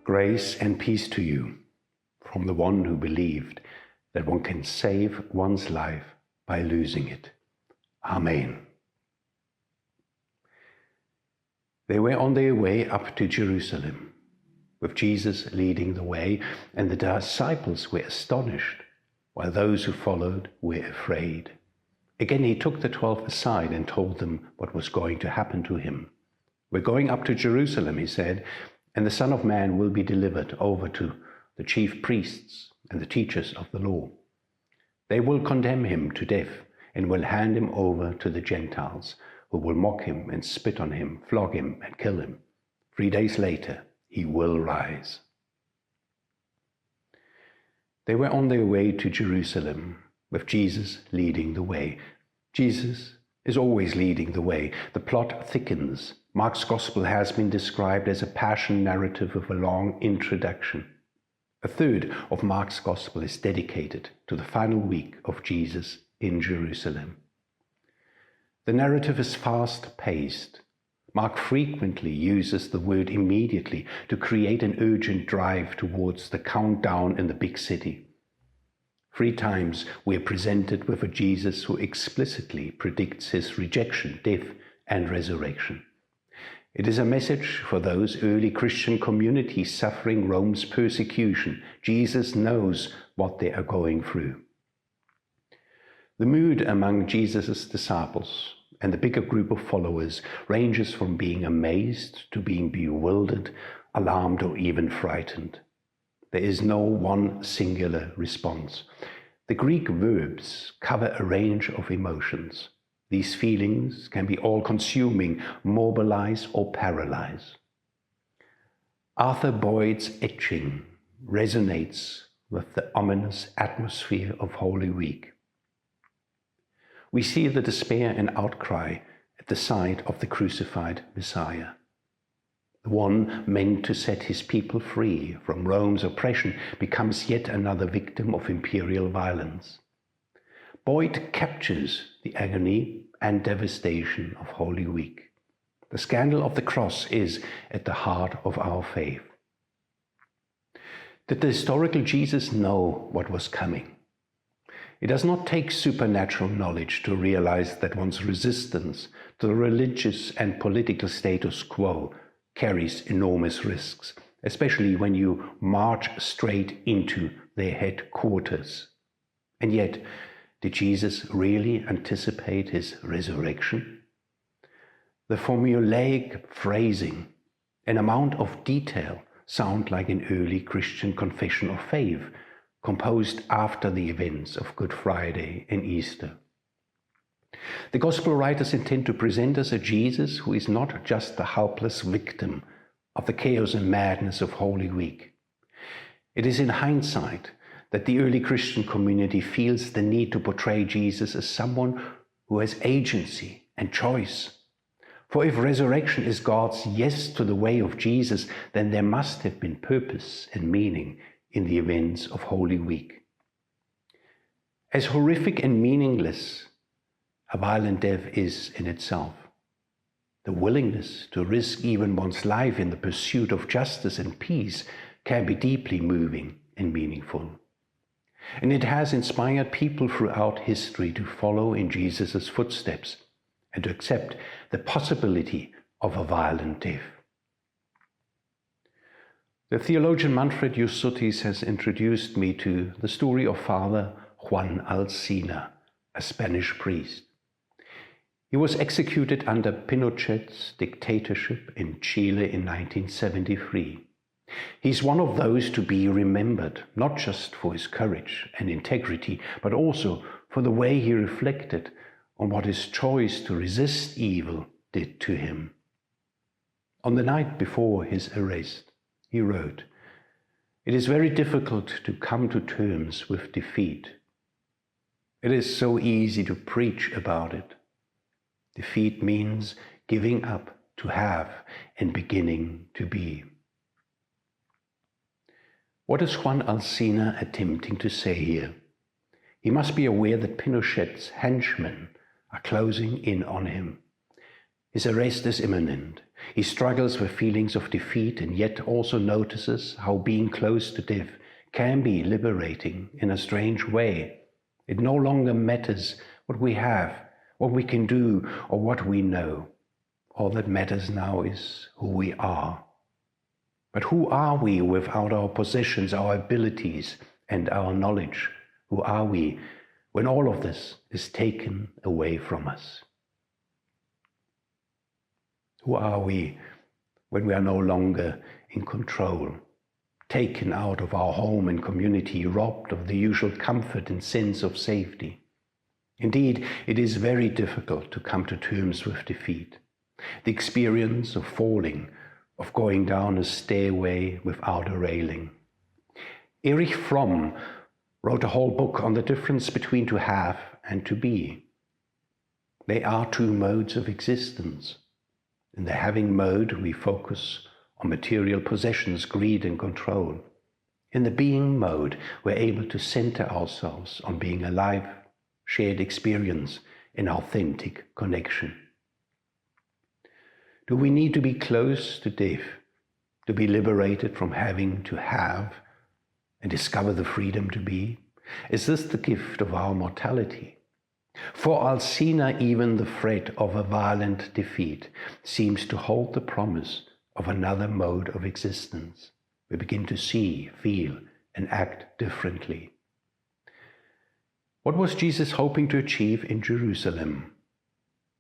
Grace and peace to you from the one who believed that one can save one's life by losing it. Amen. They were on their way up to Jerusalem, with Jesus leading the way, and the disciples were astonished, while those who followed were afraid. Again he took the 12 aside and told them what was going to happen to him. "We're going up to Jerusalem," he said, "and the Son of Man will be delivered over to the chief priests and the teachers of the law. They will condemn him to death and will hand him over to the Gentiles, who will mock him and spit on him, flog him and kill him. 3 days later, he will rise." They were on their way to Jerusalem, with Jesus leading the way. Jesus is always leading the way. The plot thickens. Mark's gospel has been described as a passion narrative with a long introduction. A third of Mark's gospel is dedicated to the final week of Jesus in Jerusalem. The narrative is fast-paced. Mark frequently uses the word immediately to create an urgent drive towards the countdown in the big city. 3 times we are presented with a Jesus who explicitly predicts his rejection, death, and resurrection. It is a message for those early Christian communities suffering Rome's persecution. Jesus knows what they are going through. The mood among Jesus' disciples and the bigger group of followers ranges from being amazed to being bewildered, alarmed, or even frightened. There is no one singular response. The Greek verbs cover a range of emotions. These feelings can be all-consuming, mobilize, or paralyze. Arthur Boyd's etching resonates with the ominous atmosphere of Holy Week. We see the despair and outcry at the sight of the crucified Messiah. The one meant to set his people free from Rome's oppression becomes yet another victim of imperial violence. Boyd captures the agony and devastation of Holy Week. The scandal of the cross is at the heart of our faith. Did the historical Jesus know what was coming? It does not take supernatural knowledge to realize that one's resistance to the religious and political status quo carries enormous risks, especially when you march straight into their headquarters. And yet, did Jesus really anticipate his resurrection? The formulaic phrasing and amount of detail sound like an early Christian confession of faith, composed after the events of Good Friday and Easter. The Gospel writers intend to present us a Jesus who is not just the helpless victim of the chaos and madness of Holy Week. It is in hindsight that the early Christian community feels the need to portray Jesus as someone who has agency and choice. For if resurrection is God's yes to the way of Jesus, then there must have been purpose and meaning in the events of Holy Week. As horrific and meaningless a violent death is in itself, the willingness to risk even one's life in the pursuit of justice and peace can be deeply moving and meaningful. And it has inspired people throughout history to follow in Jesus' footsteps and to accept the possibility of a violent death. The theologian Manfred Jusutis has introduced me to the story of Father Juan Alsina, a Spanish priest. He was executed under Pinochet's dictatorship in Chile in 1973. He's one of those to be remembered, not just for his courage and integrity, but also for the way he reflected on what his choice to resist evil did to him. On the night before his arrest, he wrote, "It is very difficult to come to terms with defeat. It is so easy to preach about it. Defeat means giving up to have and beginning to be." What is Juan Alsina attempting to say here? He must be aware that Pinochet's henchmen are closing in on him. His arrest is imminent. He struggles with feelings of defeat and yet also notices how being close to death can be liberating in a strange way. It no longer matters what we have, what we can do, or what we know. All that matters now is who we are. But who are we without our possessions, our abilities, and our knowledge? Who are we when all of this is taken away from us? Who are we when we are no longer in control, taken out of our home and community, robbed of the usual comfort and sense of safety? Indeed, it is very difficult to come to terms with defeat. The experience of falling, of going down a stairway without a railing. Erich Fromm wrote a whole book on the difference between to have and to be. They are two modes of existence. In the having mode, we focus on material possessions, greed, and control. In the being mode, we're able to center ourselves on being alive, shared experience, and authentic connection. Do we need to be close to death to be liberated from having to have and discover the freedom to be? Is this the gift of our mortality? For Alcina, even the threat of a violent defeat seems to hold the promise of another mode of existence. We begin to see, feel, and act differently. What was Jesus hoping to achieve in Jerusalem?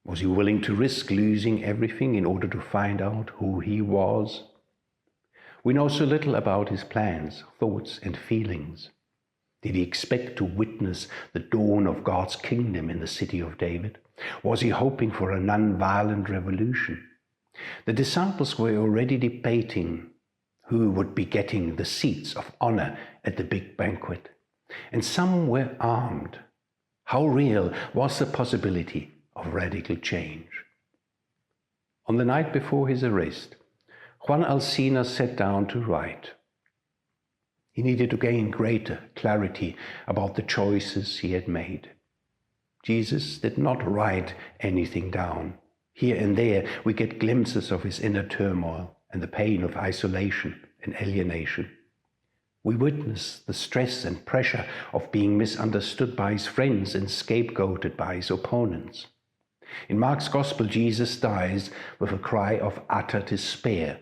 Was he willing to risk losing everything in order to find out who he was? We know so little about his plans, thoughts, and feelings. Did he expect to witness the dawn of God's kingdom in the city of David? Was he hoping for a non-violent revolution? The disciples were already debating who would be getting the seats of honor at the big banquet, and some were armed. How real was the possibility of radical change? On the night before his arrest, Juan Alcina sat down to write. He needed to gain greater clarity about the choices he had made. Jesus did not write anything down. Here and there we get glimpses of his inner turmoil and the pain of isolation and alienation. We witness the stress and pressure of being misunderstood by his friends and scapegoated by his opponents. In Mark's Gospel, Jesus dies with a cry of utter despair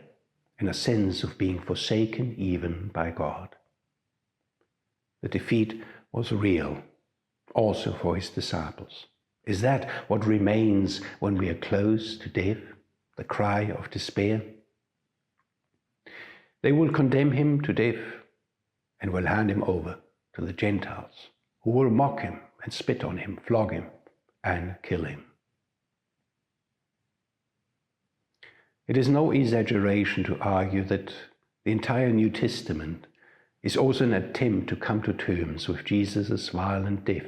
and a sense of being forsaken even by God. The defeat was real, also for his disciples. Is that what remains when we are close to death, the cry of despair? They will condemn him to death and will hand him over to the Gentiles, who will mock him and spit on him, flog him, and kill him. It is no exaggeration to argue that the entire New Testament is also an attempt to come to terms with Jesus' violent death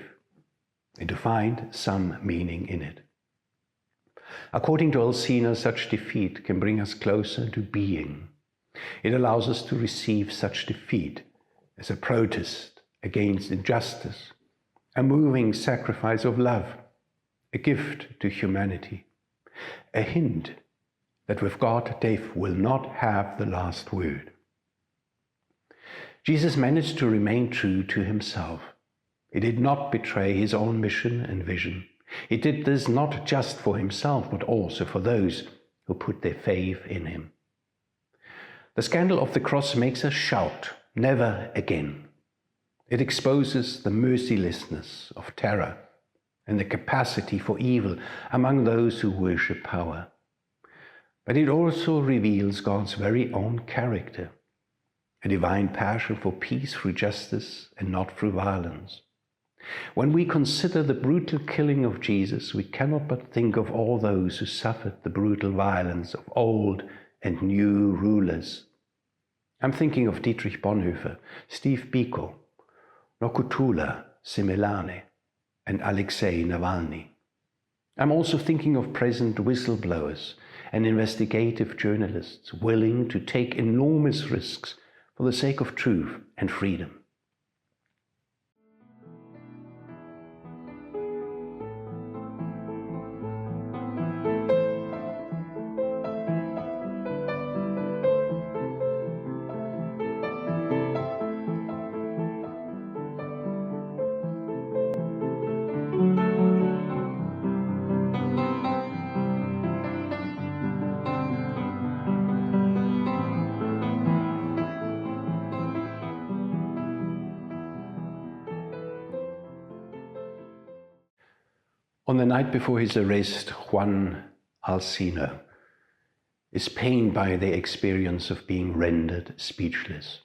and to find some meaning in it. According to Alcina, such defeat can bring us closer to being. It allows us to receive such defeat as a protest against injustice, a moving sacrifice of love, a gift to humanity, a hint that with God, death will not have the last word. Jesus managed to remain true to himself. He did not betray his own mission and vision. He did this not just for himself, but also for those who put their faith in him. The scandal of the cross makes us shout, "Never again." It exposes the mercilessness of terror and the capacity for evil among those who worship power. But it also reveals God's very own character, a divine passion for peace through justice and not through violence. When we consider the brutal killing of Jesus, we cannot but think of all those who suffered the brutal violence of old and new rulers. I'm thinking of Dietrich Bonhoeffer, Steve Biko, Nokutula Simelane, and Alexei Navalny. I'm also thinking of present whistleblowers and investigative journalists willing to take enormous risks for the sake of truth and freedom. the night before his arrest, Juan Alsina is pained by the experience of being rendered speechless.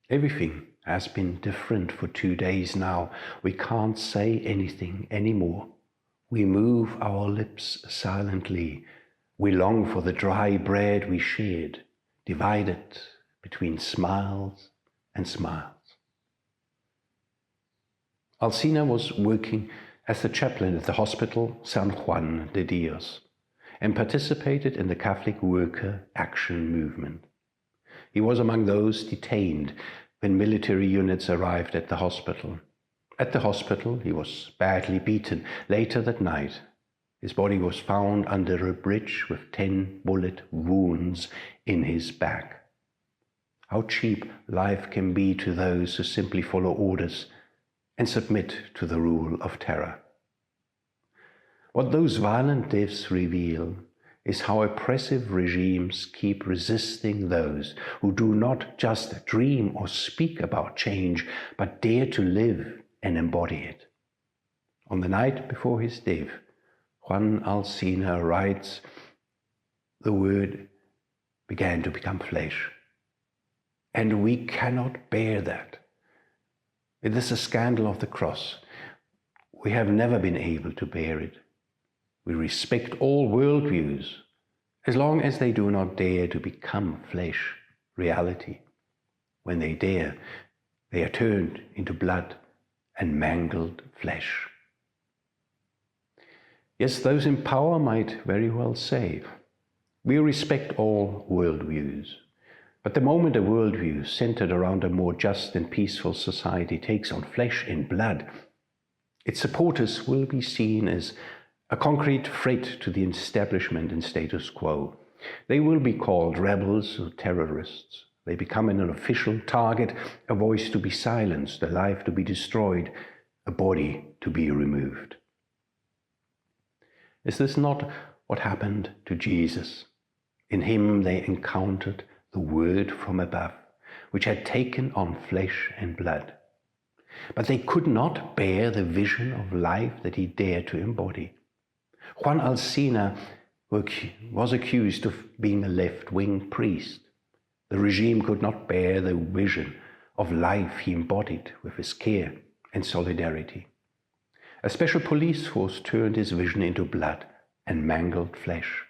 Everything has been different for 2 days now. We can't say anything anymore. We move our lips silently. We long for the dry bread we shared, divided between smiles and smiles. Alsina was working as the chaplain at the hospital San Juan de Dios and participated in the Catholic Worker Action Movement. He was among those detained when military units arrived at the hospital. At the hospital, he was badly beaten. Later that night, his body was found under a bridge with 10 bullet wounds in his back. How cheap life can be to those who simply follow orders and submit to the rule of terror. What those violent deaths reveal is how oppressive regimes keep resisting those who do not just dream or speak about change, but dare to live and embody it. On the night before his death, Juan Alsina writes, "The Word began to become flesh, and we cannot bear that. It is a scandal of the cross. We have never been able to bear it. We respect all worldviews as long as they do not dare to become flesh, reality. When they dare, they are turned into blood and mangled flesh." Yes, those in power might very well say, "We respect all worldviews." But the moment a worldview centered around a more just and peaceful society takes on flesh and blood, its supporters will be seen as a concrete threat to the establishment and status quo. They will be called rebels or terrorists. They become an official target, a voice to be silenced, a life to be destroyed, a body to be removed. Is this not what happened to Jesus? In him they encountered the Word from above, which had taken on flesh and blood. But they could not bear the vision of life that he dared to embody. Juan Alsina was accused of being a left-wing priest. The regime could not bear the vision of life he embodied with his care and solidarity. A special police force turned his vision into blood and mangled flesh.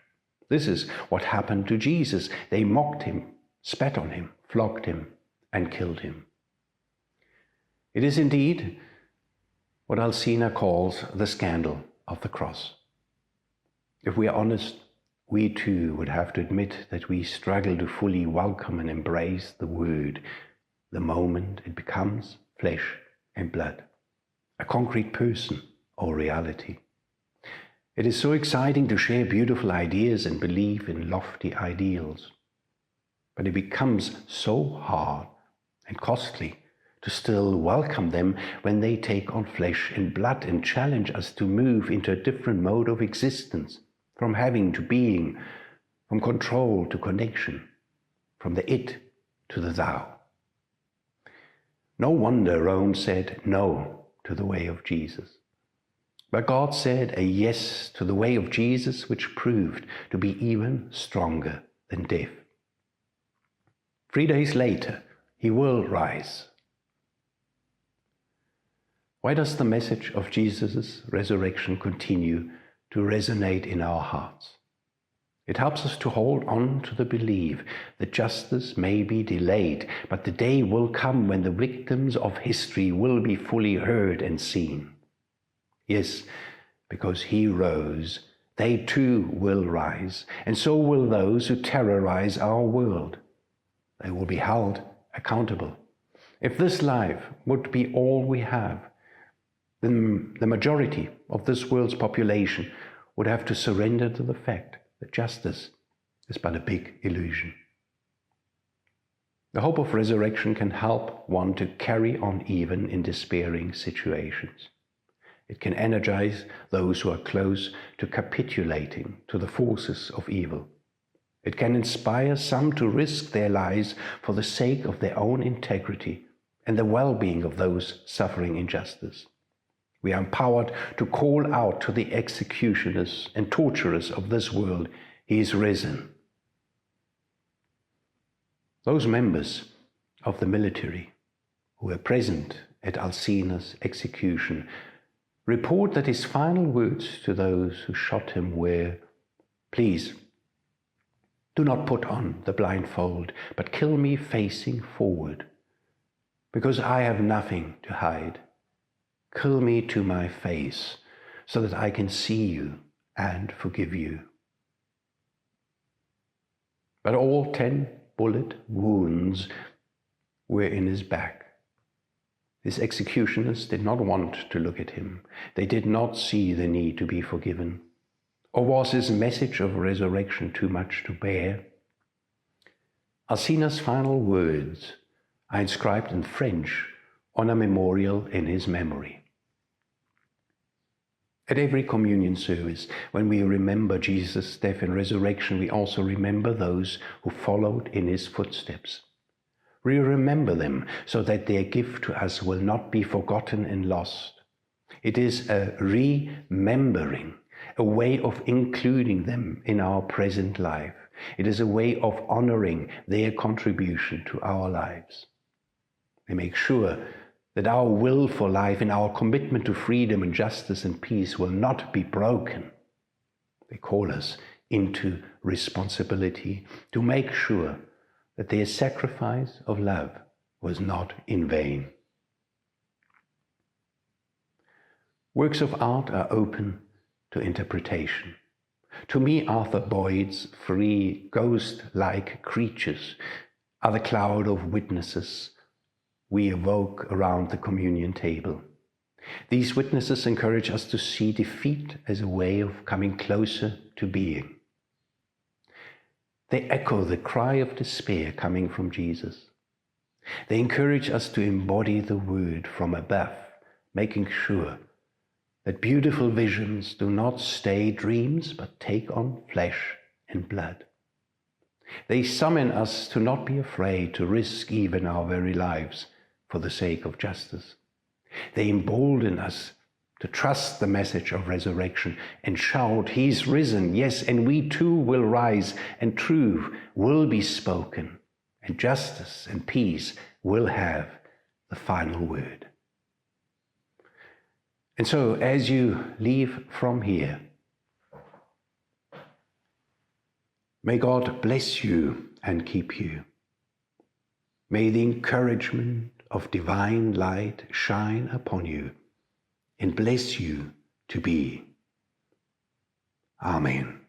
This is what happened to Jesus. They mocked him, spat on him, flogged him, and killed him. It is indeed what Alsina calls the scandal of the cross. If we are honest, we too would have to admit that we struggle to fully welcome and embrace the Word the moment it becomes flesh and blood, a concrete person or reality. It is so exciting to share beautiful ideas and believe in lofty ideals, but it becomes so hard and costly to still welcome them when they take on flesh and blood and challenge us to move into a different mode of existence, from having to being, from control to connection, from the it to the thou. No wonder Rome said no to the way of Jesus. But God said a yes to the way of Jesus, which proved to be even stronger than death. 3 days later, he will rise. Why does the message of Jesus' resurrection continue to resonate in our hearts? It helps us to hold on to the belief that justice may be delayed, but the day will come when the victims of history will be fully heard and seen. Yes, because he rose, they too will rise, and so will those who terrorize our world. They will be held accountable. If this life would be all we have, then the majority of this world's population would have to surrender to the fact that justice is but a big illusion. The hope of resurrection can help one to carry on even in despairing situations. It can energize those who are close to capitulating to the forces of evil. It can inspire some to risk their lives for the sake of their own integrity and the well-being of those suffering injustice. We are empowered to call out to the executioners and torturers of this world, "He is risen." Those members of the military who were present at Alcina's execution report that his final words to those who shot him were, "Please, do not put on the blindfold, but kill me facing forward, because I have nothing to hide. Kill me to my face, so that I can see you and forgive you." But all 10 bullet wounds were in his back. His executioners did not want to look at him. They did not see the need to be forgiven. Or was his message of resurrection too much to bear? Alcina's final words are inscribed in French on a memorial in his memory. At every communion service, when we remember Jesus' death and resurrection, we also remember those who followed in his footsteps. We remember them so that their gift to us will not be forgotten and lost. It is a remembering, a way of including them in our present life. It is a way of honoring their contribution to our lives. We make sure that our will for life and our commitment to freedom and justice and peace will not be broken. They call us into responsibility to make sure that their sacrifice of love was not in vain. Works of art are open to interpretation. To me, Arthur Boyd's 3 ghost-like creatures are the cloud of witnesses we evoke around the communion table. These witnesses encourage us to see defeat as a way of coming closer to being. They echo the cry of despair coming from Jesus. They encourage us to embody the word from above, making sure that beautiful visions do not stay dreams, but take on flesh and blood. They summon us to not be afraid to risk even our very lives for the sake of justice. They embolden us to trust the message of resurrection and shout, "He's risen, yes, and we too will rise, and truth will be spoken, and justice and peace will have the final word." And so, as you leave from here, may God bless you and keep you. May the encouragement of divine light shine upon you and bless you to be. Amen.